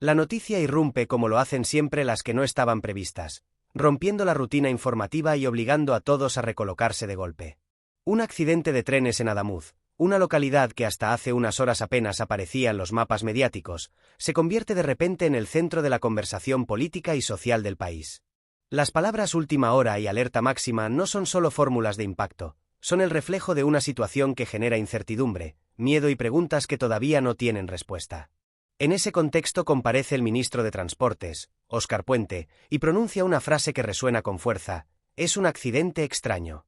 La noticia irrumpe como lo hacen siempre las que no estaban previstas, rompiendo la rutina informativa y obligando a todos a recolocarse de golpe. Un accidente de trenes en Adamuz, una localidad que hasta hace unas horas apenas aparecía en los mapas mediáticos, se convierte de repente en el centro de la conversación política y social del país. Las palabras última hora y alerta máxima no son solo fórmulas de impacto, son el reflejo de una situación que genera incertidumbre, miedo y preguntas que todavía no tienen respuesta. En ese contexto comparece el ministro de Transportes, Óscar Puente, y pronuncia una frase que resuena con fuerza: es un accidente extraño.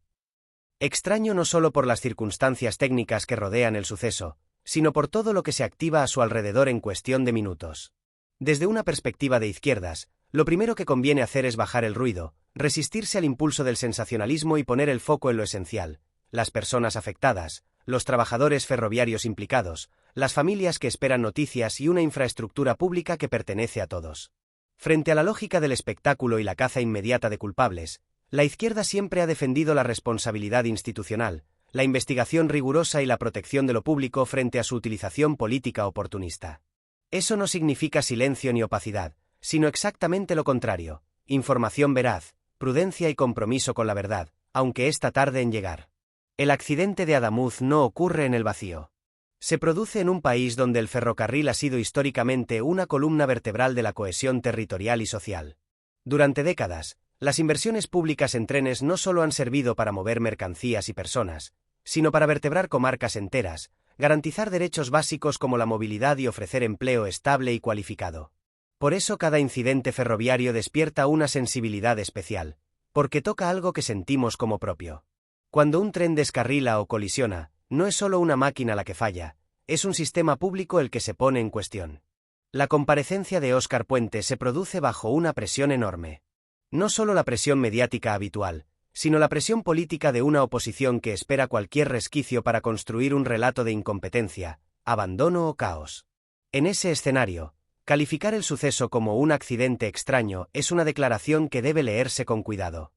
Extraño no solo por las circunstancias técnicas que rodean el suceso, sino por todo lo que se activa a su alrededor en cuestión de minutos. Desde una perspectiva de izquierdas, lo primero que conviene hacer es bajar el ruido, resistirse al impulso del sensacionalismo y poner el foco en lo esencial: las personas afectadas, los trabajadores ferroviarios implicados, las familias que esperan noticias y una infraestructura pública que pertenece a todos. Frente a la lógica del espectáculo y la caza inmediata de culpables, la izquierda siempre ha defendido la responsabilidad institucional, la investigación rigurosa y la protección de lo público frente a su utilización política oportunista. Eso no significa silencio ni opacidad, sino exactamente lo contrario: información veraz, prudencia y compromiso con la verdad, aunque ésta tarde en llegar. El accidente de Adamuz no ocurre en el vacío. Se produce en un país donde el ferrocarril ha sido históricamente una columna vertebral de la cohesión territorial y social. Durante décadas, las inversiones públicas en trenes no solo han servido para mover mercancías y personas, sino para vertebrar comarcas enteras, garantizar derechos básicos como la movilidad y ofrecer empleo estable y cualificado. Por eso cada incidente ferroviario despierta una sensibilidad especial, porque toca algo que sentimos como propio. Cuando un tren descarrila o colisiona, no es solo una máquina la que falla, es un sistema público el que se pone en cuestión. La comparecencia de Óscar Puente se produce bajo una presión enorme. No solo la presión mediática habitual, sino la presión política de una oposición que espera cualquier resquicio para construir un relato de incompetencia, abandono o caos. En ese escenario, calificar el suceso como un accidente extraño es una declaración que debe leerse con cuidado.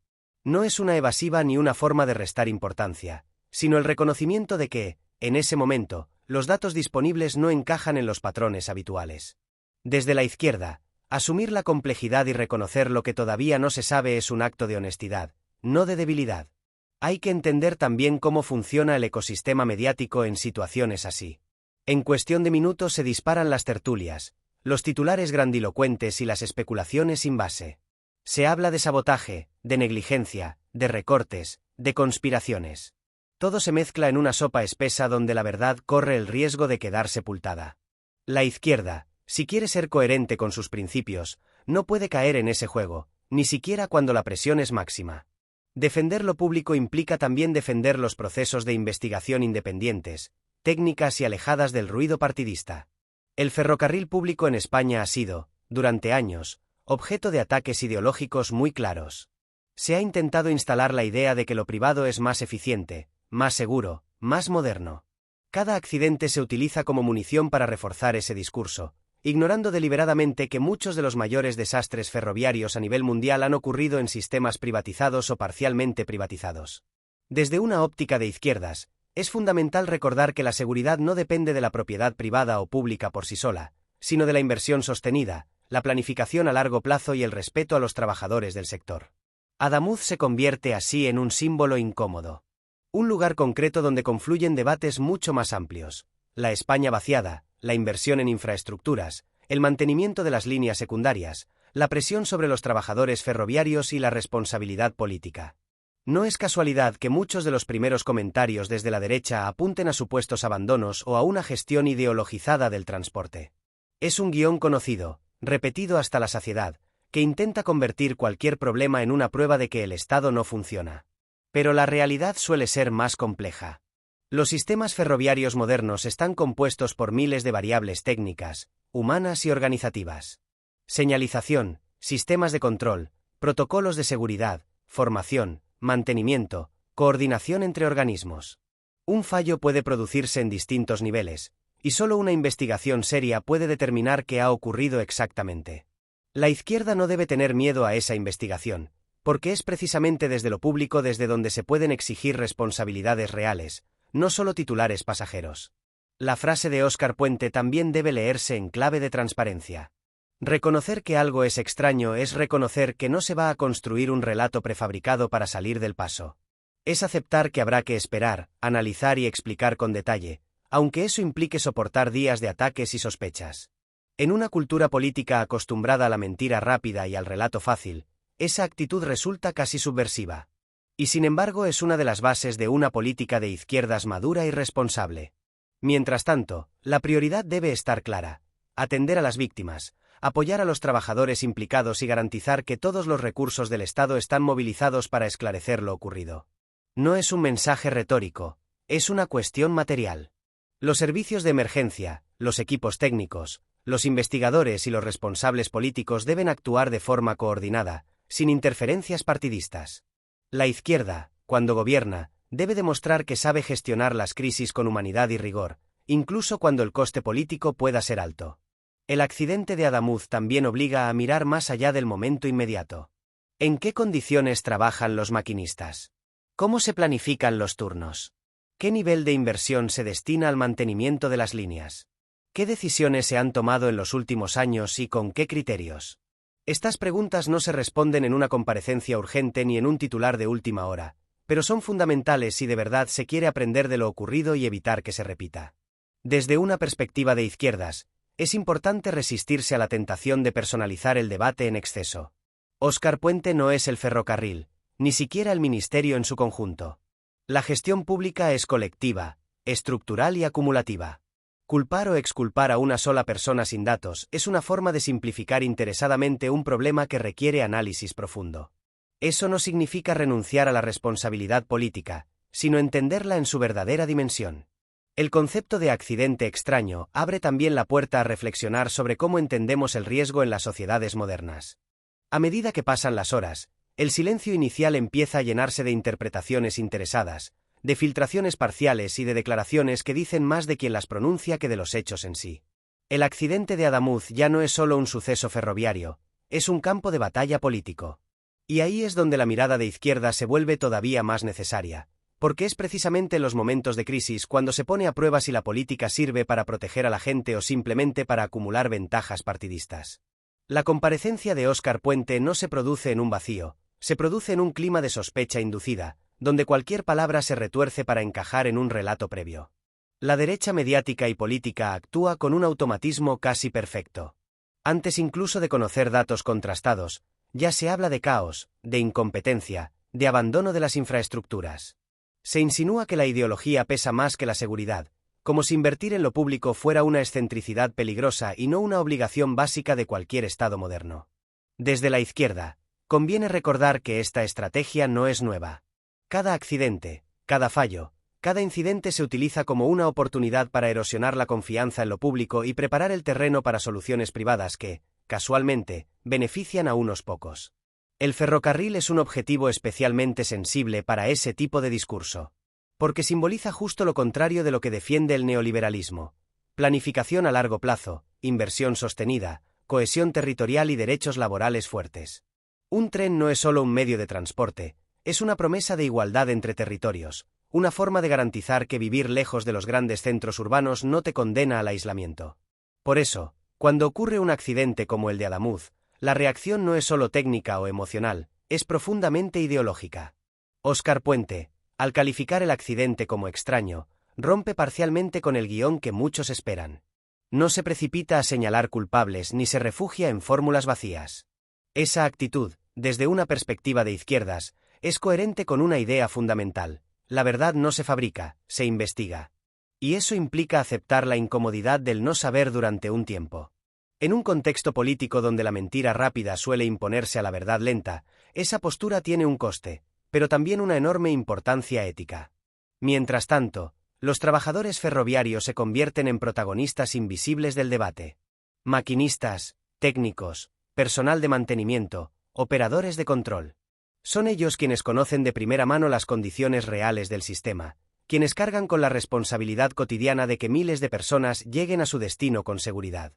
No es una evasiva ni una forma de restar importancia, sino el reconocimiento de que, en ese momento, los datos disponibles no encajan en los patrones habituales. Desde la izquierda, asumir la complejidad y reconocer lo que todavía no se sabe es un acto de honestidad, no de debilidad. Hay que entender también cómo funciona el ecosistema mediático en situaciones así. En cuestión de minutos se disparan las tertulias, los titulares grandilocuentes y las especulaciones sin base. Se habla de sabotaje, de negligencia, de recortes, de conspiraciones. Todo se mezcla en una sopa espesa donde la verdad corre el riesgo de quedar sepultada. La izquierda, si quiere ser coherente con sus principios, no puede caer en ese juego, ni siquiera cuando la presión es máxima. Defender lo público implica también defender los procesos de investigación independientes, técnicas y alejadas del ruido partidista. El ferrocarril público en España ha sido, durante años, objeto de ataques ideológicos muy claros. Se ha intentado instalar la idea de que lo privado es más eficiente, más seguro, más moderno. Cada accidente se utiliza como munición para reforzar ese discurso, ignorando deliberadamente que muchos de los mayores desastres ferroviarios a nivel mundial han ocurrido en sistemas privatizados o parcialmente privatizados. Desde una óptica de izquierdas, es fundamental recordar que la seguridad no depende de la propiedad privada o pública por sí sola, sino de la inversión sostenida, la planificación a largo plazo y el respeto a los trabajadores del sector. Adamuz se convierte así en un símbolo incómodo. Un lugar concreto donde confluyen debates mucho más amplios: la España vaciada, la inversión en infraestructuras, el mantenimiento de las líneas secundarias, la presión sobre los trabajadores ferroviarios y la responsabilidad política. No es casualidad que muchos de los primeros comentarios desde la derecha apunten a supuestos abandonos o a una gestión ideologizada del transporte. Es un guión conocido, repetido hasta la saciedad, que intenta convertir cualquier problema en una prueba de que el Estado no funciona. Pero la realidad suele ser más compleja. Los sistemas ferroviarios modernos están compuestos por miles de variables técnicas, humanas y organizativas. Señalización, sistemas de control, protocolos de seguridad, formación, mantenimiento, coordinación entre organismos. Un fallo puede producirse en distintos niveles, y solo una investigación seria puede determinar qué ha ocurrido exactamente. La izquierda no debe tener miedo a esa investigación, porque es precisamente desde lo público desde donde se pueden exigir responsabilidades reales, no solo titulares pasajeros. La frase de Óscar Puente también debe leerse en clave de transparencia. Reconocer que algo es extraño es reconocer que no se va a construir un relato prefabricado para salir del paso. Es aceptar que habrá que esperar, analizar y explicar con detalle, aunque eso implique soportar días de ataques y sospechas. En una cultura política acostumbrada a la mentira rápida y al relato fácil, esa actitud resulta casi subversiva. Y sin embargo es una de las bases de una política de izquierdas madura y responsable. Mientras tanto, la prioridad debe estar clara: atender a las víctimas, apoyar a los trabajadores implicados y garantizar que todos los recursos del Estado están movilizados para esclarecer lo ocurrido. No es un mensaje retórico, es una cuestión material. Los servicios de emergencia, los equipos técnicos, los investigadores y los responsables políticos deben actuar de forma coordinada, sin interferencias partidistas. La izquierda, cuando gobierna, debe demostrar que sabe gestionar las crisis con humanidad y rigor, incluso cuando el coste político pueda ser alto. El accidente de Adamuz también obliga a mirar más allá del momento inmediato. ¿En qué condiciones trabajan los maquinistas? ¿Cómo se planifican los turnos? ¿Qué nivel de inversión se destina al mantenimiento de las líneas? ¿Qué decisiones se han tomado en los últimos años y con qué criterios? Estas preguntas no se responden en una comparecencia urgente ni en un titular de última hora, pero son fundamentales si de verdad se quiere aprender de lo ocurrido y evitar que se repita. Desde una perspectiva de izquierdas, es importante resistirse a la tentación de personalizar el debate en exceso. Óscar Puente no es el ferrocarril, ni siquiera el ministerio en su conjunto. La gestión pública es colectiva, estructural y acumulativa. Culpar o exculpar a una sola persona sin datos es una forma de simplificar interesadamente un problema que requiere análisis profundo. Eso no significa renunciar a la responsabilidad política, sino entenderla en su verdadera dimensión. El concepto de accidente extraño abre también la puerta a reflexionar sobre cómo entendemos el riesgo en las sociedades modernas. A medida que pasan las horas, el silencio inicial empieza a llenarse de interpretaciones interesadas, de filtraciones parciales y de declaraciones que dicen más de quien las pronuncia que de los hechos en sí. El accidente de Adamuz ya no es solo un suceso ferroviario, es un campo de batalla político. Y ahí es donde la mirada de izquierda se vuelve todavía más necesaria, porque es precisamente en los momentos de crisis cuando se pone a prueba si la política sirve para proteger a la gente o simplemente para acumular ventajas partidistas. La comparecencia de Óscar Puente no se produce en un vacío, se produce en un clima de sospecha inducida, donde cualquier palabra se retuerce para encajar en un relato previo. La derecha mediática y política actúa con un automatismo casi perfecto. Antes incluso de conocer datos contrastados, ya se habla de caos, de incompetencia, de abandono de las infraestructuras. Se insinúa que la ideología pesa más que la seguridad, como si invertir en lo público fuera una excentricidad peligrosa y no una obligación básica de cualquier Estado moderno. Desde la izquierda, conviene recordar que esta estrategia no es nueva. Cada accidente, cada fallo, cada incidente se utiliza como una oportunidad para erosionar la confianza en lo público y preparar el terreno para soluciones privadas que, casualmente, benefician a unos pocos. El ferrocarril es un objetivo especialmente sensible para ese tipo de discurso, porque simboliza justo lo contrario de lo que defiende el neoliberalismo: planificación a largo plazo, inversión sostenida, cohesión territorial y derechos laborales fuertes. Un tren no es solo un medio de transporte, es una promesa de igualdad entre territorios, una forma de garantizar que vivir lejos de los grandes centros urbanos no te condena al aislamiento. Por eso, cuando ocurre un accidente como el de Adamuz, la reacción no es solo técnica o emocional, es profundamente ideológica. Óscar Puente, al calificar el accidente como extraño, rompe parcialmente con el guión que muchos esperan. No se precipita a señalar culpables ni se refugia en fórmulas vacías. Esa actitud, desde una perspectiva de izquierdas, es coherente con una idea fundamental: la verdad no se fabrica, se investiga. Y eso implica aceptar la incomodidad del no saber durante un tiempo. En un contexto político donde la mentira rápida suele imponerse a la verdad lenta, esa postura tiene un coste, pero también una enorme importancia ética. Mientras tanto, los trabajadores ferroviarios se convierten en protagonistas invisibles del debate. Maquinistas, técnicos, personal de mantenimiento, operadores de control. Son ellos quienes conocen de primera mano las condiciones reales del sistema, quienes cargan con la responsabilidad cotidiana de que miles de personas lleguen a su destino con seguridad.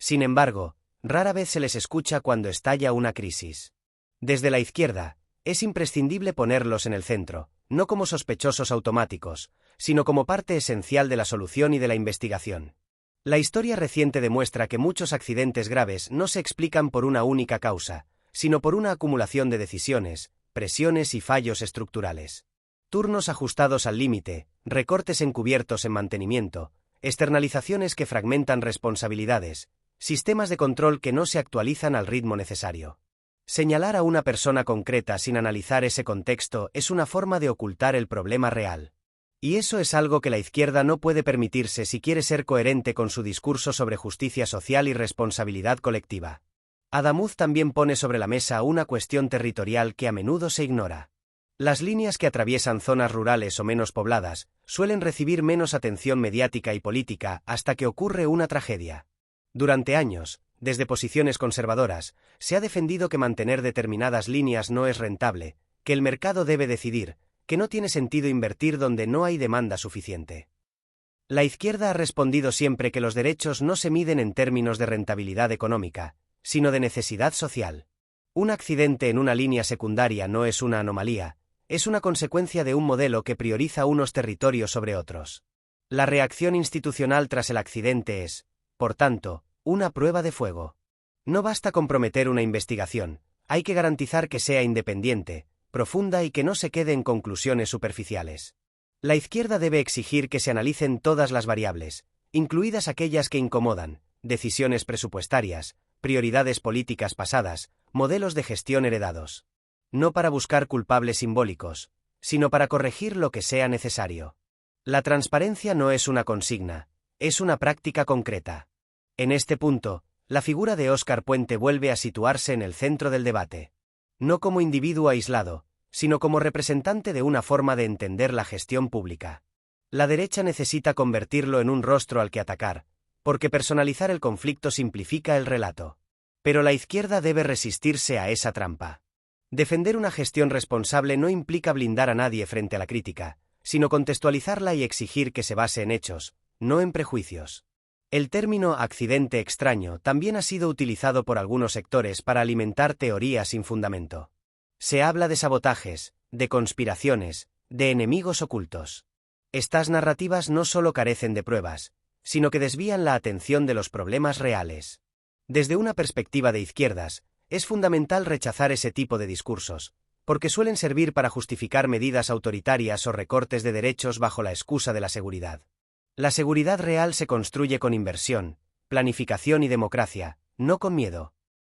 Sin embargo, rara vez se les escucha cuando estalla una crisis. Desde la izquierda, es imprescindible ponerlos en el centro, no como sospechosos automáticos, sino como parte esencial de la solución y de la investigación. La historia reciente demuestra que muchos accidentes graves no se explican por una única causa, sino por una acumulación de decisiones, presiones y fallos estructurales. Turnos ajustados al límite, recortes encubiertos en mantenimiento, externalizaciones que fragmentan responsabilidades, sistemas de control que no se actualizan al ritmo necesario. Señalar a una persona concreta sin analizar ese contexto es una forma de ocultar el problema real. Y eso es algo que la izquierda no puede permitirse si quiere ser coherente con su discurso sobre justicia social y responsabilidad colectiva. Adamuz también pone sobre la mesa una cuestión territorial que a menudo se ignora. Las líneas que atraviesan zonas rurales o menos pobladas suelen recibir menos atención mediática y política hasta que ocurre una tragedia. Durante años, desde posiciones conservadoras, se ha defendido que mantener determinadas líneas no es rentable, que el mercado debe decidir, que no tiene sentido invertir donde no hay demanda suficiente. La izquierda ha respondido siempre que los derechos no se miden en términos de rentabilidad económica, sino de necesidad social. Un accidente en una línea secundaria no es una anomalía, es una consecuencia de un modelo que prioriza unos territorios sobre otros. La reacción institucional tras el accidente es, por tanto, una prueba de fuego. No basta comprometer una investigación, hay que garantizar que sea independiente, profunda y que no se quede en conclusiones superficiales. La izquierda debe exigir que se analicen todas las variables, incluidas aquellas que incomodan, decisiones presupuestarias, prioridades políticas pasadas, modelos de gestión heredados. No para buscar culpables simbólicos, sino para corregir lo que sea necesario. La transparencia no es una consigna, es una práctica concreta. En este punto, la figura de Óscar Puente vuelve a situarse en el centro del debate. No como individuo aislado, sino como representante de una forma de entender la gestión pública. La derecha necesita convertirlo en un rostro al que atacar, porque personalizar el conflicto simplifica el relato. Pero la izquierda debe resistirse a esa trampa. Defender una gestión responsable no implica blindar a nadie frente a la crítica, sino contextualizarla y exigir que se base en hechos, no en prejuicios. El término accidente extraño también ha sido utilizado por algunos sectores para alimentar teorías sin fundamento. Se habla de sabotajes, de conspiraciones, de enemigos ocultos. Estas narrativas no solo carecen de pruebas, sino que desvían la atención de los problemas reales. Desde una perspectiva de izquierdas, es fundamental rechazar ese tipo de discursos, porque suelen servir para justificar medidas autoritarias o recortes de derechos bajo la excusa de la seguridad. La seguridad real se construye con inversión, planificación y democracia, no con miedo.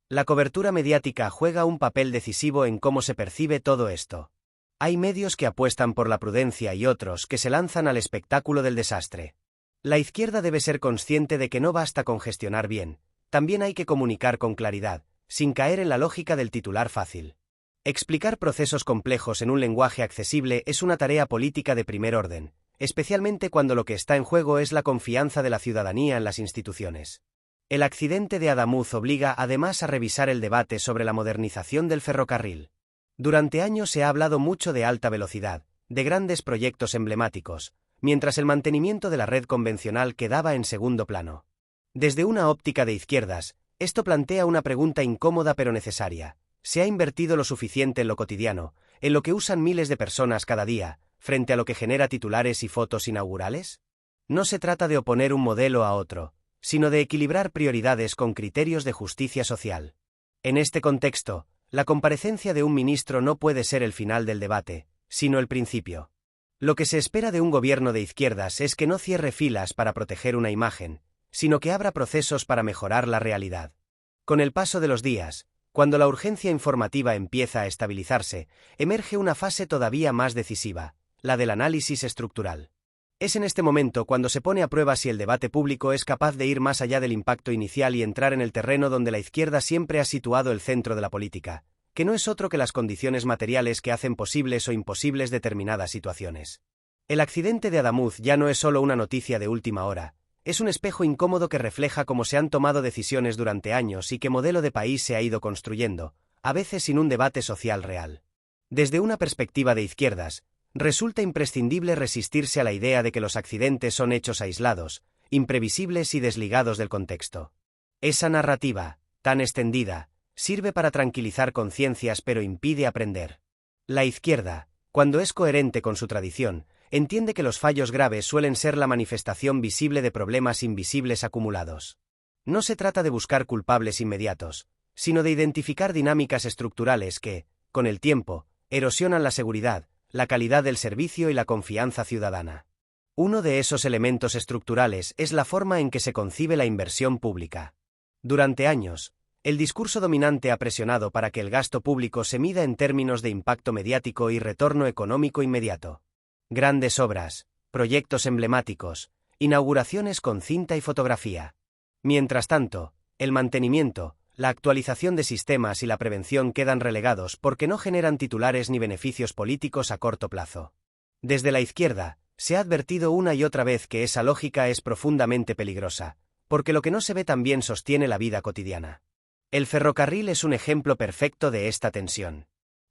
La cobertura mediática juega un papel decisivo en cómo se percibe todo esto. Hay medios que apuestan por la prudencia y otros que se lanzan al espectáculo del desastre. La izquierda debe ser consciente de que no basta con gestionar bien, también hay que comunicar con claridad, sin caer en la lógica del titular fácil. Explicar procesos complejos en un lenguaje accesible es una tarea política de primer orden, especialmente cuando lo que está en juego es la confianza de la ciudadanía en las instituciones. El accidente de Adamuz obliga además a revisar el debate sobre la modernización del ferrocarril. Durante años se ha hablado mucho de alta velocidad, de grandes proyectos emblemáticos, mientras el mantenimiento de la red convencional quedaba en segundo plano. Desde una óptica de izquierdas, esto plantea una pregunta incómoda pero necesaria. ¿Se ha invertido lo suficiente en lo cotidiano, en lo que usan miles de personas cada día, frente a lo que genera titulares y fotos inaugurales? No se trata de oponer un modelo a otro, sino de equilibrar prioridades con criterios de justicia social. En este contexto, la comparecencia de un ministro no puede ser el final del debate, sino el principio. Lo que se espera de un gobierno de izquierdas es que no cierre filas para proteger una imagen, sino que abra procesos para mejorar la realidad. Con el paso de los días, cuando la urgencia informativa empieza a estabilizarse, emerge una fase todavía más decisiva, la del análisis estructural. Es en este momento cuando se pone a prueba si el debate público es capaz de ir más allá del impacto inicial y entrar en el terreno donde la izquierda siempre ha situado el centro de la política, que no es otro que las condiciones materiales que hacen posibles o imposibles determinadas situaciones. El accidente de Adamuz ya no es solo una noticia de última hora, es un espejo incómodo que refleja cómo se han tomado decisiones durante años y qué modelo de país se ha ido construyendo, a veces sin un debate social real. Desde una perspectiva de izquierdas, resulta imprescindible resistirse a la idea de que los accidentes son hechos aislados, imprevisibles y desligados del contexto. Esa narrativa, tan extendida, sirve para tranquilizar conciencias pero impide aprender. La izquierda, cuando es coherente con su tradición, entiende que los fallos graves suelen ser la manifestación visible de problemas invisibles acumulados. No se trata de buscar culpables inmediatos, sino de identificar dinámicas estructurales que, con el tiempo, erosionan la seguridad, la calidad del servicio y la confianza ciudadana. Uno de esos elementos estructurales es la forma en que se concibe la inversión pública. Durante años, el discurso dominante ha presionado para que el gasto público se mida en términos de impacto mediático y retorno económico inmediato. Grandes obras, proyectos emblemáticos, inauguraciones con cinta y fotografía. Mientras tanto, el mantenimiento, la actualización de sistemas y la prevención quedan relegados porque no generan titulares ni beneficios políticos a corto plazo. Desde la izquierda, se ha advertido una y otra vez que esa lógica es profundamente peligrosa, porque lo que no se ve también sostiene la vida cotidiana. El ferrocarril es un ejemplo perfecto de esta tensión.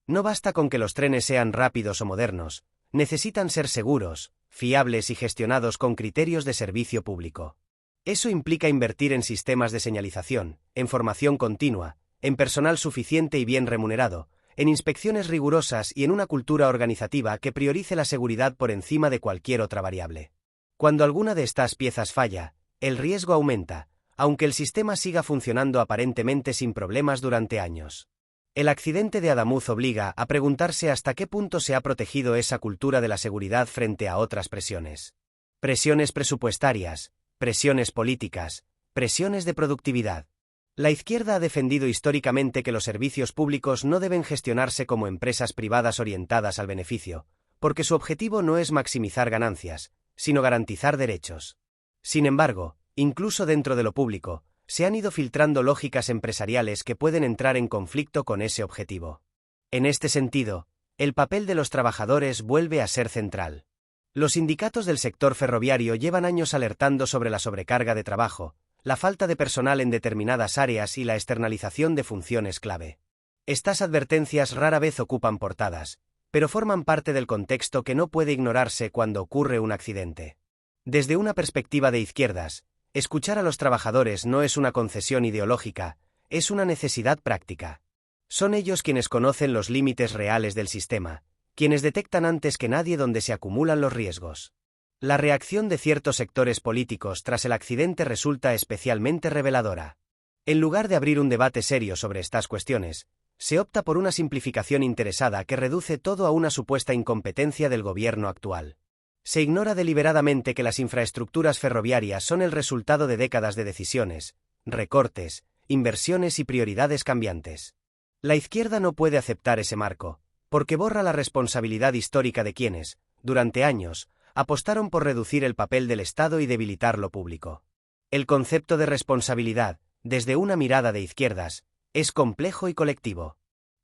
No basta con que los trenes sean rápidos o modernos, necesitan ser seguros, fiables y gestionados con criterios de servicio público. Eso implica invertir en sistemas de señalización, en formación continua, en personal suficiente y bien remunerado, en inspecciones rigurosas y en una cultura organizativa que priorice la seguridad por encima de cualquier otra variable. Cuando alguna de estas piezas falla, el riesgo aumenta, aunque el sistema siga funcionando aparentemente sin problemas durante años. El accidente de Adamuz obliga a preguntarse hasta qué punto se ha protegido esa cultura de la seguridad frente a otras presiones. Presiones presupuestarias, presiones políticas, presiones de productividad. La izquierda ha defendido históricamente que los servicios públicos no deben gestionarse como empresas privadas orientadas al beneficio, porque su objetivo no es maximizar ganancias, sino garantizar derechos. Sin embargo, incluso dentro de lo público, se han ido filtrando lógicas empresariales que pueden entrar en conflicto con ese objetivo. En este sentido, el papel de los trabajadores vuelve a ser central. Los sindicatos del sector ferroviario llevan años alertando sobre la sobrecarga de trabajo, la falta de personal en determinadas áreas y la externalización de funciones clave. Estas advertencias rara vez ocupan portadas, pero forman parte del contexto que no puede ignorarse cuando ocurre un accidente. Desde una perspectiva de izquierdas, escuchar a los trabajadores no es una concesión ideológica, es una necesidad práctica. Son ellos quienes conocen los límites reales del sistema, quienes detectan antes que nadie dónde se acumulan los riesgos. La reacción de ciertos sectores políticos tras el accidente resulta especialmente reveladora. En lugar de abrir un debate serio sobre estas cuestiones, se opta por una simplificación interesada que reduce todo a una supuesta incompetencia del gobierno actual. Se ignora deliberadamente que las infraestructuras ferroviarias son el resultado de décadas de decisiones, recortes, inversiones y prioridades cambiantes. La izquierda no puede aceptar ese marco, porque borra la responsabilidad histórica de quienes, durante años, apostaron por reducir el papel del Estado y debilitar lo público. El concepto de responsabilidad, desde una mirada de izquierdas, es complejo y colectivo.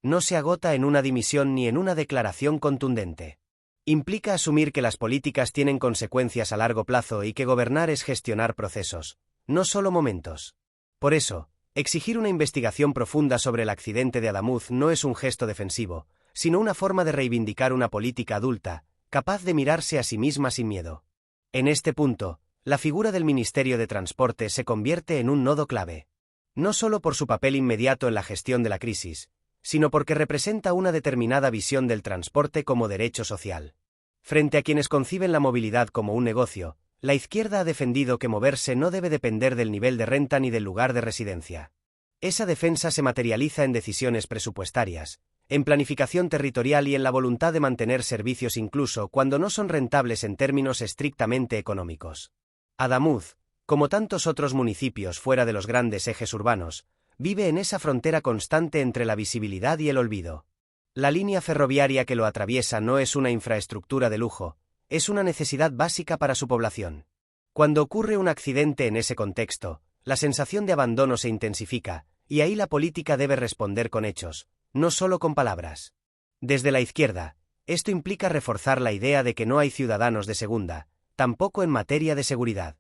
No se agota en una dimisión ni en una declaración contundente. Implica asumir que las políticas tienen consecuencias a largo plazo y que gobernar es gestionar procesos, no solo momentos. Por eso, exigir una investigación profunda sobre el accidente de Adamuz no es un gesto defensivo, sino una forma de reivindicar una política adulta, capaz de mirarse a sí misma sin miedo. En este punto, la figura del Ministerio de Transporte se convierte en un nodo clave. No solo por su papel inmediato en la gestión de la crisis, sino porque representa una determinada visión del transporte como derecho social. Frente a quienes conciben la movilidad como un negocio, la izquierda ha defendido que moverse no debe depender del nivel de renta ni del lugar de residencia. Esa defensa se materializa en decisiones presupuestarias, en planificación territorial y en la voluntad de mantener servicios incluso cuando no son rentables en términos estrictamente económicos. Adamuz, como tantos otros municipios fuera de los grandes ejes urbanos, vive en esa frontera constante entre la visibilidad y el olvido. La línea ferroviaria que lo atraviesa no es una infraestructura de lujo, es una necesidad básica para su población. Cuando ocurre un accidente en ese contexto, la sensación de abandono se intensifica, y ahí la política debe responder con hechos, no solo con palabras. Desde la izquierda, esto implica reforzar la idea de que no hay ciudadanos de segunda, tampoco en materia de seguridad.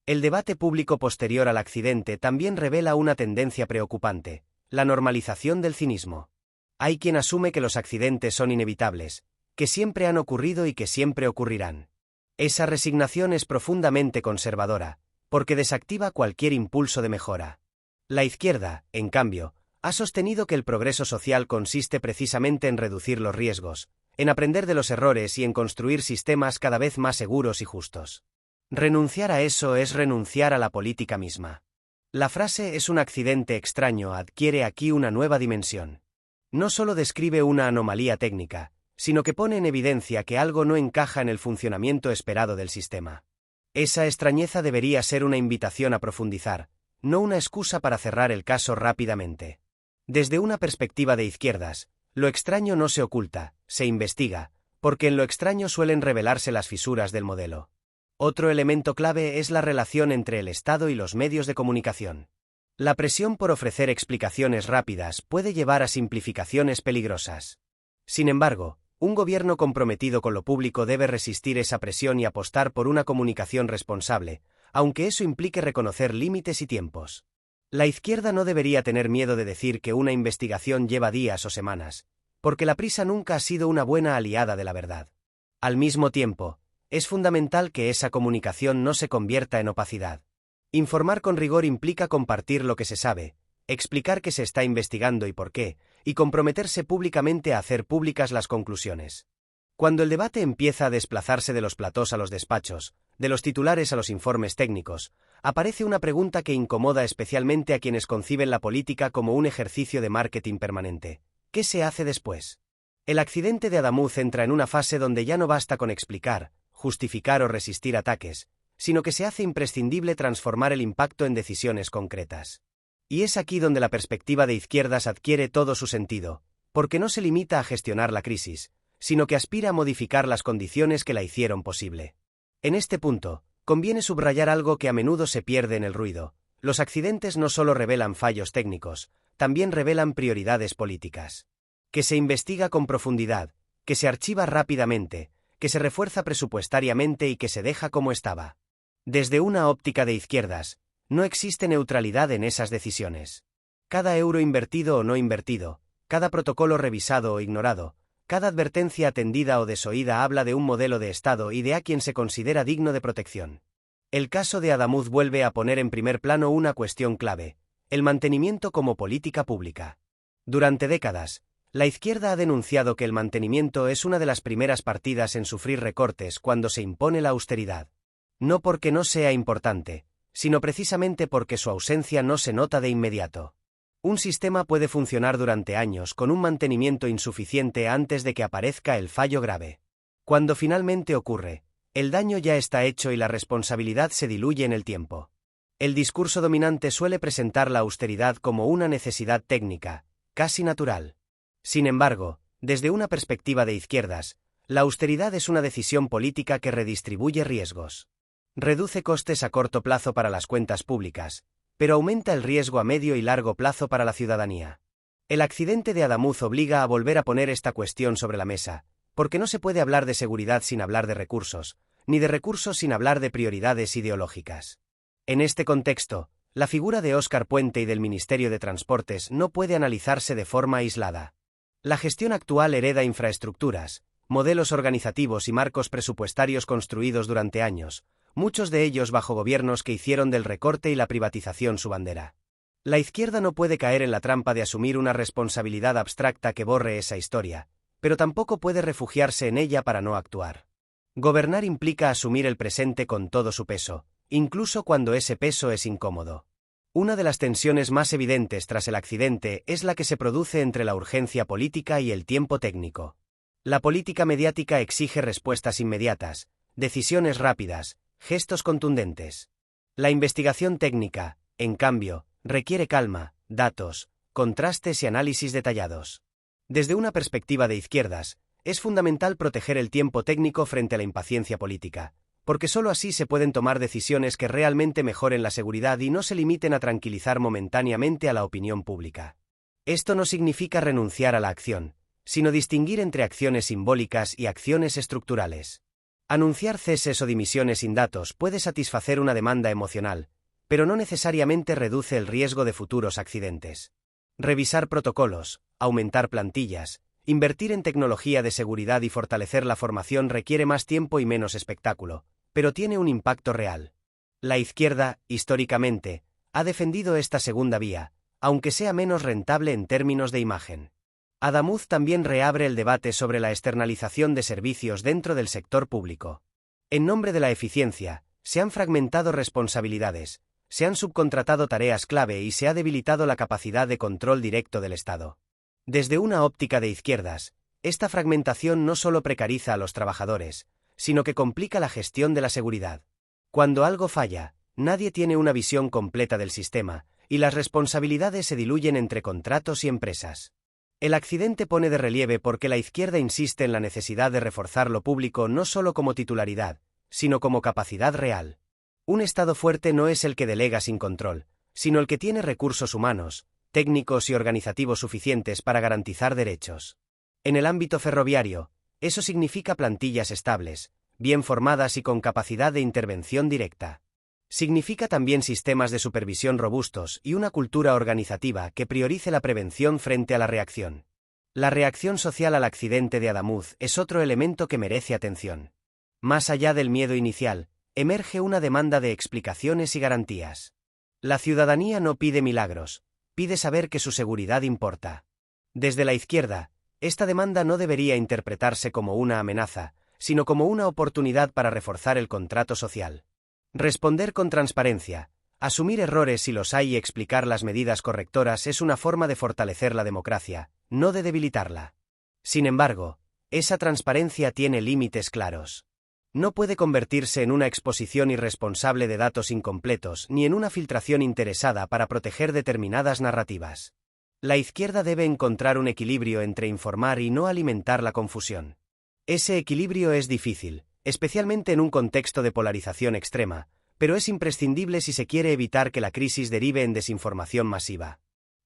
El debate público posterior al accidente también revela una tendencia preocupante, la normalización del cinismo. Hay quien asume que los accidentes son inevitables, que siempre han ocurrido y que siempre ocurrirán. Esa resignación es profundamente conservadora, porque desactiva cualquier impulso de mejora. La izquierda, en cambio, ha sostenido que el progreso social consiste precisamente en reducir los riesgos, en aprender de los errores y en construir sistemas cada vez más seguros y justos. Renunciar a eso es renunciar a la política misma. La frase "es un accidente extraño" adquiere aquí una nueva dimensión. No solo describe una anomalía técnica, sino que pone en evidencia que algo no encaja en el funcionamiento esperado del sistema. Esa extrañeza debería ser una invitación a profundizar, no una excusa para cerrar el caso rápidamente. Desde una perspectiva de izquierdas, lo extraño no se oculta, se investiga, porque en lo extraño suelen revelarse las fisuras del modelo. Otro elemento clave es la relación entre el Estado y los medios de comunicación. La presión por ofrecer explicaciones rápidas puede llevar a simplificaciones peligrosas. Sin embargo, un gobierno comprometido con lo público debe resistir esa presión y apostar por una comunicación responsable, aunque eso implique reconocer límites y tiempos. La izquierda no debería tener miedo de decir que una investigación lleva días o semanas, porque la prisa nunca ha sido una buena aliada de la verdad. Al mismo tiempo, es fundamental que esa comunicación no se convierta en opacidad. Informar con rigor implica compartir lo que se sabe, explicar qué se está investigando y por qué, y comprometerse públicamente a hacer públicas las conclusiones. Cuando el debate empieza a desplazarse de los platós a los despachos, de los titulares a los informes técnicos, aparece una pregunta que incomoda especialmente a quienes conciben la política como un ejercicio de marketing permanente. ¿Qué se hace después? El accidente de Adamuz entra en una fase donde ya no basta con explicar, justificar o resistir ataques, sino que se hace imprescindible transformar el impacto en decisiones concretas. Y es aquí donde la perspectiva de izquierdas adquiere todo su sentido, porque no se limita a gestionar la crisis, sino que aspira a modificar las condiciones que la hicieron posible. En este punto, conviene subrayar algo que a menudo se pierde en el ruido: los accidentes no solo revelan fallos técnicos, también revelan prioridades políticas. Que se investiga con profundidad, que se archiva rápidamente, que se refuerza presupuestariamente y que se deja como estaba. Desde una óptica de izquierdas, no existe neutralidad en esas decisiones. Cada euro invertido o no invertido, cada protocolo revisado o ignorado, cada advertencia atendida o desoída habla de un modelo de Estado y de a quien se considera digno de protección. El caso de Adamuz vuelve a poner en primer plano una cuestión clave: el mantenimiento como política pública. Durante décadas, la izquierda ha denunciado que el mantenimiento es una de las primeras partidas en sufrir recortes cuando se impone la austeridad. No porque no sea importante, sino precisamente porque su ausencia no se nota de inmediato. Un sistema puede funcionar durante años con un mantenimiento insuficiente antes de que aparezca el fallo grave. Cuando finalmente ocurre, el daño ya está hecho y la responsabilidad se diluye en el tiempo. El discurso dominante suele presentar la austeridad como una necesidad técnica, casi natural. Sin embargo, desde una perspectiva de izquierdas, la austeridad es una decisión política que redistribuye riesgos. Reduce costes a corto plazo para las cuentas públicas, pero aumenta el riesgo a medio y largo plazo para la ciudadanía. El accidente de Adamuz obliga a volver a poner esta cuestión sobre la mesa, porque no se puede hablar de seguridad sin hablar de recursos, ni de recursos sin hablar de prioridades ideológicas. En este contexto, la figura de Óscar Puente y del Ministerio de Transportes no puede analizarse de forma aislada. La gestión actual hereda infraestructuras, modelos organizativos y marcos presupuestarios construidos durante años, muchos de ellos bajo gobiernos que hicieron del recorte y la privatización su bandera. La izquierda no puede caer en la trampa de asumir una responsabilidad abstracta que borre esa historia, pero tampoco puede refugiarse en ella para no actuar. Gobernar implica asumir el presente con todo su peso, incluso cuando ese peso es incómodo. Una de las tensiones más evidentes tras el accidente es la que se produce entre la urgencia política y el tiempo técnico. La política mediática exige respuestas inmediatas, decisiones rápidas, gestos contundentes. La investigación técnica, en cambio, requiere calma, datos, contrastes y análisis detallados. Desde una perspectiva de izquierdas, es fundamental proteger el tiempo técnico frente a la impaciencia política, porque sólo así se pueden tomar decisiones que realmente mejoren la seguridad y no se limiten a tranquilizar momentáneamente a la opinión pública. Esto no significa renunciar a la acción, sino distinguir entre acciones simbólicas y acciones estructurales. Anunciar ceses o dimisiones sin datos puede satisfacer una demanda emocional, pero no necesariamente reduce el riesgo de futuros accidentes. Revisar protocolos, aumentar plantillas, invertir en tecnología de seguridad y fortalecer la formación requiere más tiempo y menos espectáculo, pero tiene un impacto real. La izquierda, históricamente, ha defendido esta segunda vía, aunque sea menos rentable en términos de imagen. Adamuz también reabre el debate sobre la externalización de servicios dentro del sector público. En nombre de la eficiencia, se han fragmentado responsabilidades, se han subcontratado tareas clave y se ha debilitado la capacidad de control directo del Estado. Desde una óptica de izquierdas, esta fragmentación no solo precariza a los trabajadores, sino que complica la gestión de la seguridad. Cuando algo falla, nadie tiene una visión completa del sistema, y las responsabilidades se diluyen entre contratos y empresas. El accidente pone de relieve por qué la izquierda insiste en la necesidad de reforzar lo público no solo como titularidad, sino como capacidad real. Un Estado fuerte no es el que delega sin control, sino el que tiene recursos humanos, técnicos y organizativos suficientes para garantizar derechos. En el ámbito ferroviario, eso significa plantillas estables, bien formadas y con capacidad de intervención directa. Significa también sistemas de supervisión robustos y una cultura organizativa que priorice la prevención frente a la reacción. La reacción social al accidente de Adamuz es otro elemento que merece atención. Más allá del miedo inicial, emerge una demanda de explicaciones y garantías. La ciudadanía no pide milagros, pide saber que su seguridad importa. Desde la izquierda, esta demanda no debería interpretarse como una amenaza, sino como una oportunidad para reforzar el contrato social. Responder con transparencia, asumir errores si los hay y explicar las medidas correctoras es una forma de fortalecer la democracia, no de debilitarla. Sin embargo, esa transparencia tiene límites claros. No puede convertirse en una exposición irresponsable de datos incompletos ni en una filtración interesada para proteger determinadas narrativas. La izquierda debe encontrar un equilibrio entre informar y no alimentar la confusión. Ese equilibrio es difícil, especialmente en un contexto de polarización extrema, pero es imprescindible si se quiere evitar que la crisis derive en desinformación masiva.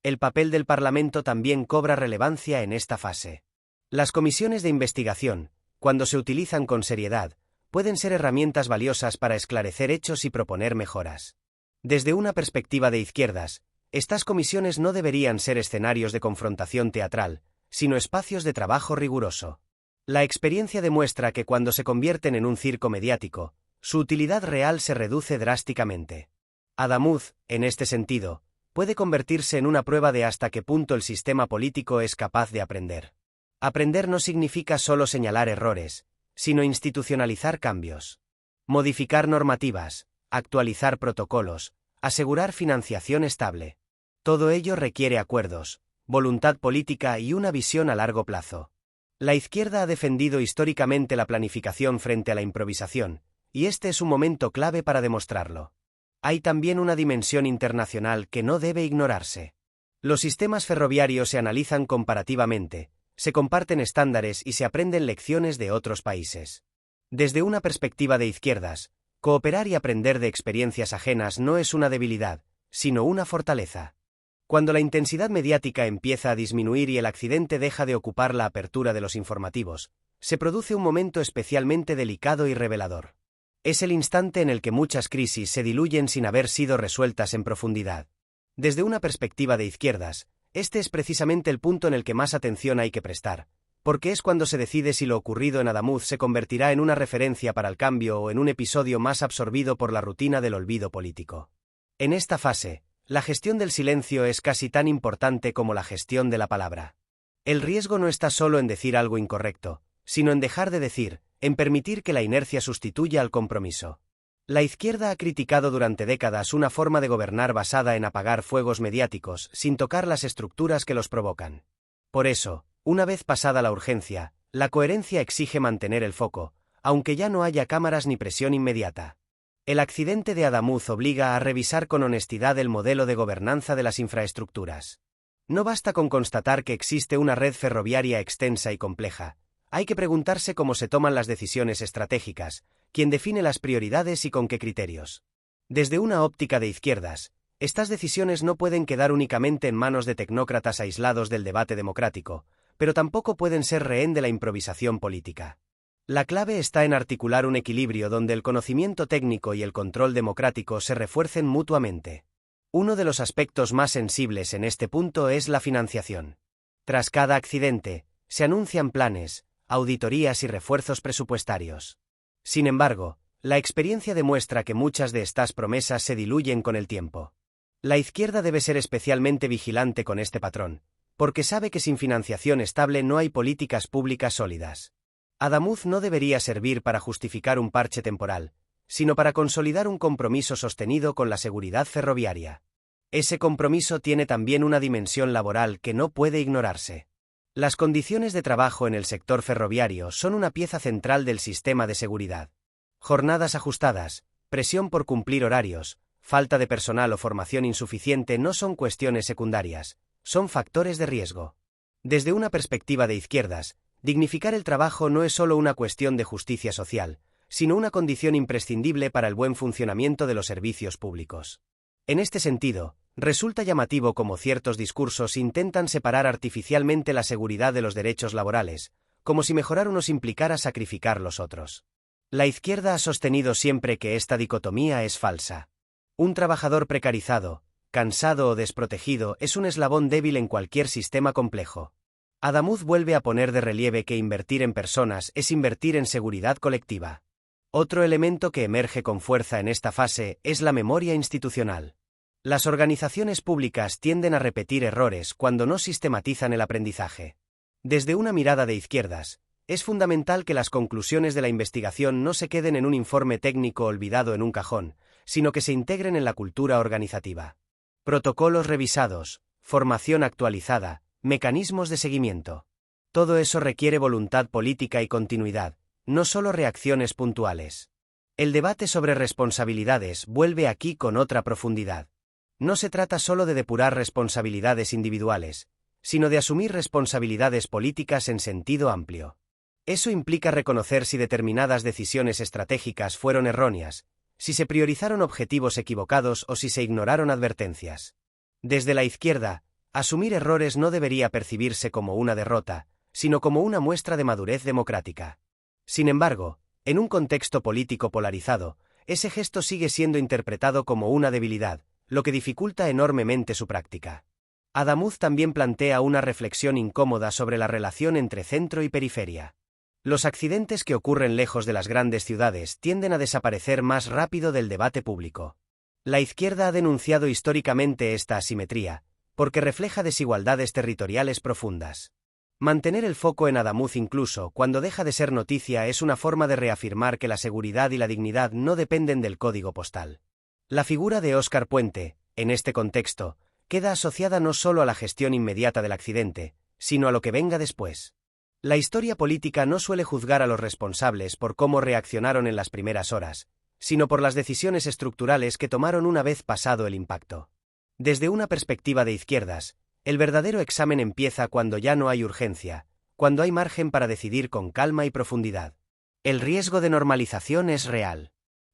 El papel del Parlamento también cobra relevancia en esta fase. Las comisiones de investigación, cuando se utilizan con seriedad, pueden ser herramientas valiosas para esclarecer hechos y proponer mejoras. Desde una perspectiva de izquierdas, estas comisiones no deberían ser escenarios de confrontación teatral, sino espacios de trabajo riguroso. La experiencia demuestra que cuando se convierten en un circo mediático, su utilidad real se reduce drásticamente. Adamuz, en este sentido, puede convertirse en una prueba de hasta qué punto el sistema político es capaz de aprender. Aprender no significa solo señalar errores, sino institucionalizar cambios. Modificar normativas, actualizar protocolos, asegurar financiación estable. Todo ello requiere acuerdos, voluntad política y una visión a largo plazo. La izquierda ha defendido históricamente la planificación frente a la improvisación, y este es un momento clave para demostrarlo. Hay también una dimensión internacional que no debe ignorarse. Los sistemas ferroviarios se analizan comparativamente, se comparten estándares y se aprenden lecciones de otros países. Desde una perspectiva de izquierdas, cooperar y aprender de experiencias ajenas no es una debilidad, sino una fortaleza. Cuando la intensidad mediática empieza a disminuir y el accidente deja de ocupar la apertura de los informativos, se produce un momento especialmente delicado y revelador. Es el instante en el que muchas crisis se diluyen sin haber sido resueltas en profundidad. Desde una perspectiva de izquierdas, este es precisamente el punto en el que más atención hay que prestar, porque es cuando se decide si lo ocurrido en Adamuz se convertirá en una referencia para el cambio o en un episodio más absorbido por la rutina del olvido político. En esta fase, la gestión del silencio es casi tan importante como la gestión de la palabra. El riesgo no está solo en decir algo incorrecto, sino en dejar de decir, en permitir que la inercia sustituya al compromiso. La izquierda ha criticado durante décadas una forma de gobernar basada en apagar fuegos mediáticos sin tocar las estructuras que los provocan. Por eso, una vez pasada la urgencia, la coherencia exige mantener el foco, aunque ya no haya cámaras ni presión inmediata. El accidente de Adamuz obliga a revisar con honestidad el modelo de gobernanza de las infraestructuras. No basta con constatar que existe una red ferroviaria extensa y compleja, hay que preguntarse cómo se toman las decisiones estratégicas, quién define las prioridades y con qué criterios. Desde una óptica de izquierdas, estas decisiones no pueden quedar únicamente en manos de tecnócratas aislados del debate democrático, pero tampoco pueden ser rehén de la improvisación política. La clave está en articular un equilibrio donde el conocimiento técnico y el control democrático se refuercen mutuamente. Uno de los aspectos más sensibles en este punto es la financiación. Tras cada accidente, se anuncian planes, auditorías y refuerzos presupuestarios. Sin embargo, la experiencia demuestra que muchas de estas promesas se diluyen con el tiempo. La izquierda debe ser especialmente vigilante con este patrón, porque sabe que sin financiación estable no hay políticas públicas sólidas. Adamuz no debería servir para justificar un parche temporal, sino para consolidar un compromiso sostenido con la seguridad ferroviaria. Ese compromiso tiene también una dimensión laboral que no puede ignorarse. Las condiciones de trabajo en el sector ferroviario son una pieza central del sistema de seguridad. Jornadas ajustadas, presión por cumplir horarios, falta de personal o formación insuficiente no son cuestiones secundarias, son factores de riesgo. Desde una perspectiva de izquierdas, dignificar el trabajo no es solo una cuestión de justicia social, sino una condición imprescindible para el buen funcionamiento de los servicios públicos. En este sentido, resulta llamativo cómo ciertos discursos intentan separar artificialmente la seguridad de los derechos laborales, como si mejorar unos implicara sacrificar los otros. La izquierda ha sostenido siempre que esta dicotomía es falsa. Un trabajador precarizado, cansado o desprotegido es un eslabón débil en cualquier sistema complejo. Adamuz vuelve a poner de relieve que invertir en personas es invertir en seguridad colectiva. Otro elemento que emerge con fuerza en esta fase es la memoria institucional. Las organizaciones públicas tienden a repetir errores cuando no sistematizan el aprendizaje. Desde una mirada de izquierdas, es fundamental que las conclusiones de la investigación no se queden en un informe técnico olvidado en un cajón, sino que se integren en la cultura organizativa. Protocolos revisados, formación actualizada, mecanismos de seguimiento. Todo eso requiere voluntad política y continuidad, no solo reacciones puntuales. El debate sobre responsabilidades vuelve aquí con otra profundidad. No se trata solo de depurar responsabilidades individuales, sino de asumir responsabilidades políticas en sentido amplio. Eso implica reconocer si determinadas decisiones estratégicas fueron erróneas, si se priorizaron objetivos equivocados o si se ignoraron advertencias. Desde la izquierda, asumir errores no debería percibirse como una derrota, sino como una muestra de madurez democrática. Sin embargo, en un contexto político polarizado, ese gesto sigue siendo interpretado como una debilidad, lo que dificulta enormemente su práctica. Adamuz también plantea una reflexión incómoda sobre la relación entre centro y periferia. Los accidentes que ocurren lejos de las grandes ciudades tienden a desaparecer más rápido del debate público. La izquierda ha denunciado históricamente esta asimetría, porque refleja desigualdades territoriales profundas. Mantener el foco en Adamuz incluso cuando deja de ser noticia es una forma de reafirmar que la seguridad y la dignidad no dependen del código postal. La figura de Óscar Puente, en este contexto, queda asociada no solo a la gestión inmediata del accidente, sino a lo que venga después. La historia política no suele juzgar a los responsables por cómo reaccionaron en las primeras horas, sino por las decisiones estructurales que tomaron una vez pasado el impacto. Desde una perspectiva de izquierdas, el verdadero examen empieza cuando ya no hay urgencia, cuando hay margen para decidir con calma y profundidad. El riesgo de normalización es real.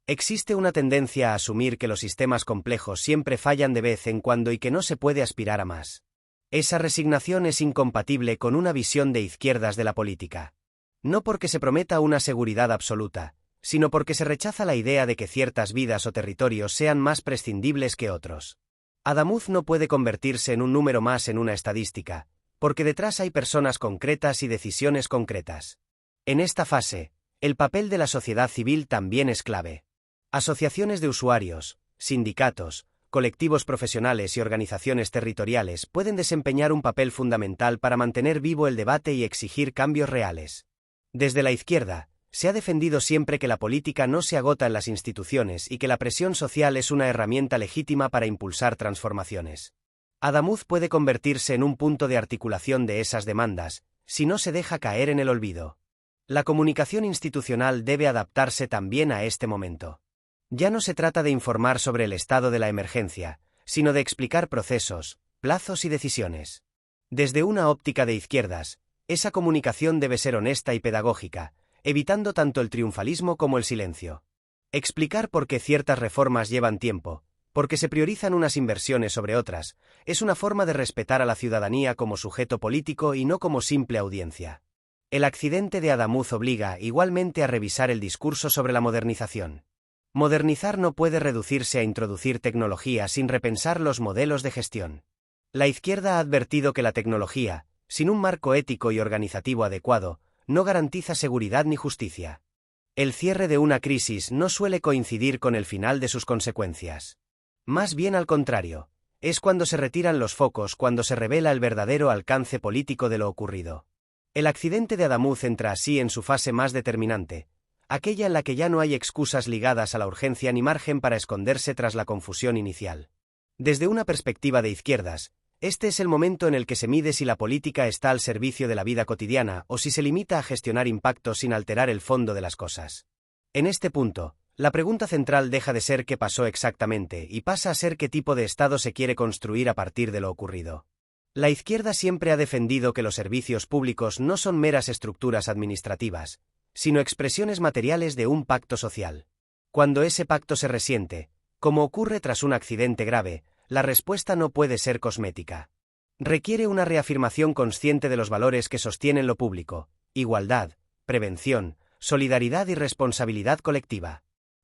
Existe una tendencia a asumir que los sistemas complejos siempre fallan de vez en cuando y que no se puede aspirar a más. Esa resignación es incompatible con una visión de izquierdas de la política. No porque se prometa una seguridad absoluta, sino porque se rechaza la idea de que ciertas vidas o territorios sean más prescindibles que otros. Adamuz no puede convertirse en un número más en una estadística, porque detrás hay personas concretas y decisiones concretas. En esta fase, el papel de la sociedad civil también es clave. Asociaciones de usuarios, sindicatos, colectivos profesionales y organizaciones territoriales pueden desempeñar un papel fundamental para mantener vivo el debate y exigir cambios reales. Desde la izquierda, se ha defendido siempre que la política no se agota en las instituciones y que la presión social es una herramienta legítima para impulsar transformaciones. Adamuz puede convertirse en un punto de articulación de esas demandas, si no se deja caer en el olvido. La comunicación institucional debe adaptarse también a este momento. Ya no se trata de informar sobre el estado de la emergencia, sino de explicar procesos, plazos y decisiones. Desde una óptica de izquierdas, esa comunicación debe ser honesta y pedagógica, evitando tanto el triunfalismo como el silencio. Explicar por qué ciertas reformas llevan tiempo, porque se priorizan unas inversiones sobre otras, es una forma de respetar a la ciudadanía como sujeto político y no como simple audiencia. El accidente de Adamuz obliga igualmente a revisar el discurso sobre la modernización. Modernizar no puede reducirse a introducir tecnología sin repensar los modelos de gestión. La izquierda ha advertido que la tecnología, sin un marco ético y organizativo adecuado, no garantiza seguridad ni justicia. El cierre de una crisis no suele coincidir con el final de sus consecuencias. Más bien al contrario, Es cuando se retiran los focos cuando se revela el verdadero alcance político de lo ocurrido. El accidente de Adamuz entra así en su fase más determinante, aquella en la que ya no hay excusas ligadas a la urgencia ni margen para esconderse tras la confusión inicial. Desde una perspectiva de izquierdas, este es el momento en el que se mide si la política está al servicio de la vida cotidiana o si se limita a gestionar impactos sin alterar el fondo de las cosas. En este punto, la pregunta central deja de ser qué pasó exactamente y pasa a ser qué tipo de Estado se quiere construir a partir de lo ocurrido. La izquierda siempre ha defendido que los servicios públicos no son meras estructuras administrativas, sino expresiones materiales de un pacto social. Cuando ese pacto se resiente, como ocurre tras un accidente grave, la respuesta no puede ser cosmética. Requiere una reafirmación consciente de los valores que sostienen lo público: igualdad, prevención, solidaridad y responsabilidad colectiva.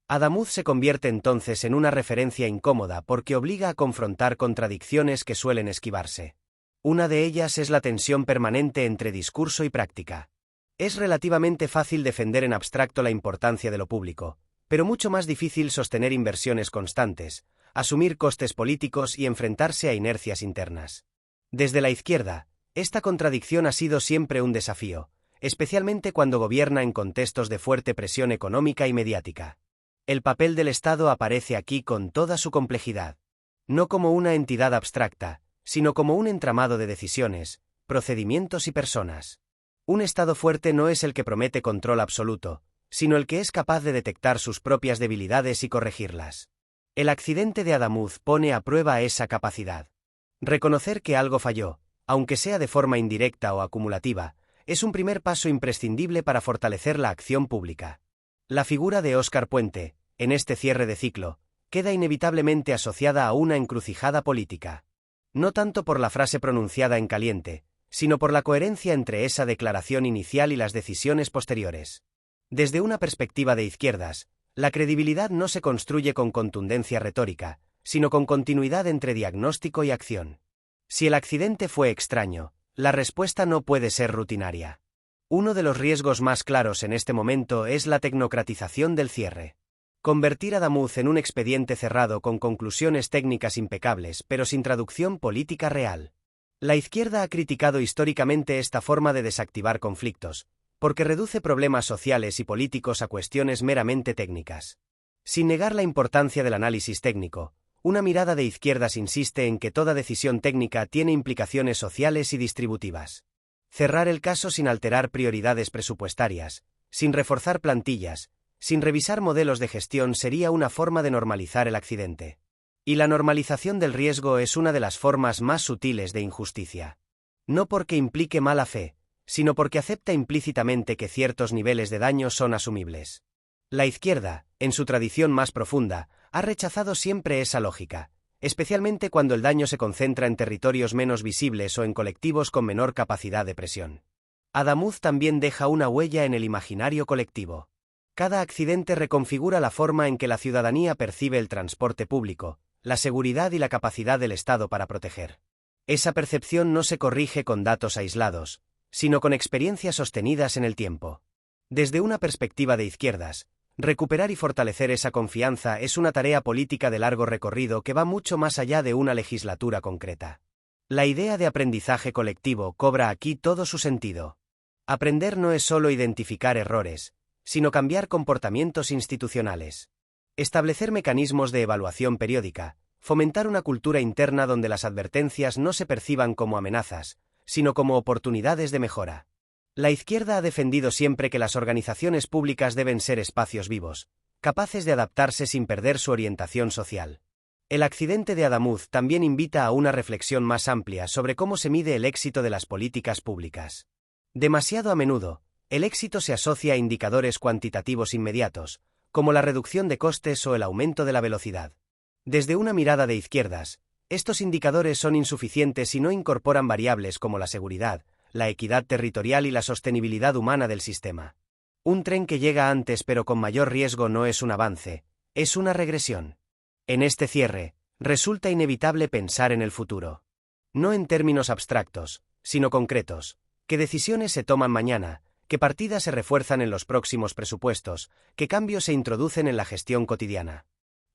Adamuz se convierte entonces en una referencia incómoda porque obliga a confrontar contradicciones que suelen esquivarse. Una de ellas es la tensión permanente entre discurso y práctica. Es relativamente fácil defender en abstracto la importancia de lo público, pero mucho más difícil sostener inversiones constantes, asumir costes políticos y enfrentarse a inercias internas. Desde la izquierda, esta contradicción ha sido siempre un desafío, especialmente cuando gobierna en contextos de fuerte presión económica y mediática. El papel del Estado aparece aquí con toda su complejidad. No como una entidad abstracta, sino como un entramado de decisiones, procedimientos y personas. Un Estado fuerte no es el que promete control absoluto, sino el que es capaz de detectar sus propias debilidades y corregirlas. El accidente de Adamuz pone a prueba esa capacidad. Reconocer que algo falló, aunque sea de forma indirecta o acumulativa, es un primer paso imprescindible para fortalecer la acción pública. La figura de Óscar Puente, en este cierre de ciclo, queda inevitablemente asociada a una encrucijada política. No tanto por la frase pronunciada en caliente, sino por la coherencia entre esa declaración inicial y las decisiones posteriores. Desde una perspectiva de izquierdas, la credibilidad no se construye con contundencia retórica, sino con continuidad entre diagnóstico y acción. Si el accidente fue extraño, la respuesta no puede ser rutinaria. Uno de los riesgos más claros en este momento es la tecnocratización del cierre. Convertir a Adamuz en un expediente cerrado con conclusiones técnicas impecables pero sin traducción política real. La izquierda ha criticado históricamente esta forma de desactivar conflictos, porque reduce problemas sociales y políticos a cuestiones meramente técnicas. Sin negar la importancia del análisis técnico, una mirada de izquierdas insiste en que toda decisión técnica tiene implicaciones sociales y distributivas. Cerrar el caso sin alterar prioridades presupuestarias, sin reforzar plantillas, sin revisar modelos de gestión sería una forma de normalizar el accidente. Y la normalización del riesgo es una de las formas más sutiles de injusticia. No porque implique mala fe, sino porque acepta implícitamente que ciertos niveles de daño son asumibles. La izquierda, en su tradición más profunda, ha rechazado siempre esa lógica, especialmente cuando el daño se concentra en territorios menos visibles o en colectivos con menor capacidad de presión. Adamuz también deja una huella en el imaginario colectivo. Cada accidente reconfigura la forma en que la ciudadanía percibe el transporte público, la seguridad y la capacidad del Estado para proteger. Esa percepción no se corrige con datos aislados, sino con experiencias sostenidas en el tiempo. Desde una perspectiva de izquierdas, recuperar y fortalecer esa confianza es una tarea política de largo recorrido que va mucho más allá de una legislatura concreta. La idea de aprendizaje colectivo cobra aquí todo su sentido. Aprender no es solo identificar errores, sino cambiar comportamientos institucionales. Establecer mecanismos de evaluación periódica, fomentar una cultura interna donde las advertencias no se perciban como amenazas, sino como oportunidades de mejora. La izquierda ha defendido siempre que las organizaciones públicas deben ser espacios vivos, capaces de adaptarse sin perder su orientación social. El accidente de Adamuz también invita a una reflexión más amplia sobre cómo se mide el éxito de las políticas públicas. Demasiado a menudo, el éxito se asocia a indicadores cuantitativos inmediatos, como la reducción de costes o el aumento de la velocidad. Desde una mirada de izquierdas, estos indicadores son insuficientes y no incorporan variables como la seguridad, la equidad territorial y la sostenibilidad humana del sistema. Un tren que llega antes pero con mayor riesgo no es un avance, es una regresión. En este cierre, resulta inevitable pensar en el futuro. No en términos abstractos, sino concretos. ¿Qué decisiones se toman mañana? ¿Qué partidas se refuerzan en los próximos presupuestos? ¿Qué cambios se introducen en la gestión cotidiana?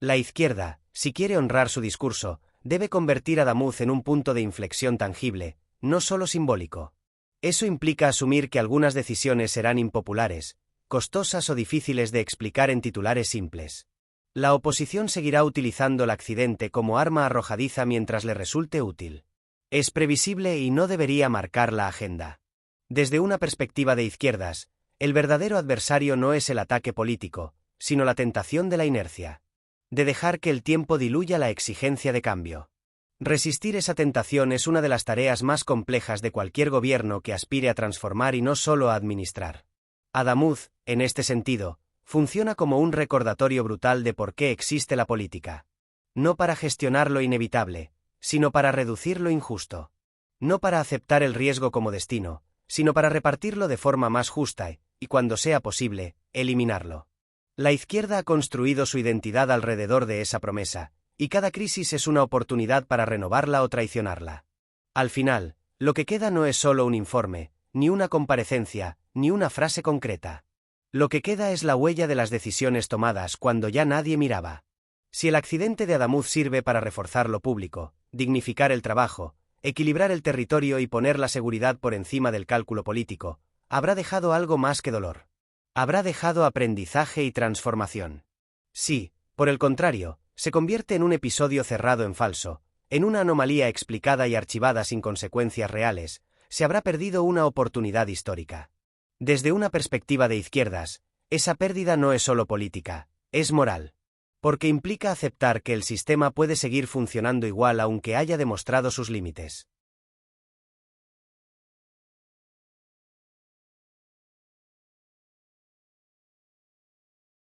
La izquierda, si quiere honrar su discurso, debe convertir a Adamuz en un punto de inflexión tangible, no solo simbólico. Eso implica asumir que algunas decisiones serán impopulares, costosas o difíciles de explicar en titulares simples. La oposición seguirá utilizando el accidente como arma arrojadiza mientras le resulte útil. Es previsible y no debería marcar la agenda. Desde una perspectiva de izquierdas, el verdadero adversario no es el ataque político, sino la tentación de la inercia. De dejar que el tiempo diluya la exigencia de cambio. Resistir esa tentación es una de las tareas más complejas de cualquier gobierno que aspire a transformar y no solo a administrar. Adamuz, en este sentido, funciona como un recordatorio brutal de por qué existe la política. No para gestionar lo inevitable, sino para reducir lo injusto. No para aceptar el riesgo como destino, sino para repartirlo de forma más justa y, cuando sea posible, eliminarlo. La izquierda ha construido su identidad alrededor de esa promesa, y cada crisis es una oportunidad para renovarla o traicionarla. Al final, lo que queda no es solo un informe, ni una comparecencia, ni una frase concreta. Lo que queda es la huella de las decisiones tomadas cuando ya nadie miraba. Si el accidente de Adamuz sirve para reforzar lo público, dignificar el trabajo, equilibrar el territorio y poner la seguridad por encima del cálculo político, habrá dejado algo más que dolor. Habrá dejado aprendizaje y transformación. Si, por el contrario, se convierte en un episodio cerrado en falso, en una anomalía explicada y archivada sin consecuencias reales, se habrá perdido una oportunidad histórica. Desde una perspectiva de izquierdas, esa pérdida no es solo política, es moral. Porque implica aceptar que el sistema puede seguir funcionando igual aunque haya demostrado sus límites.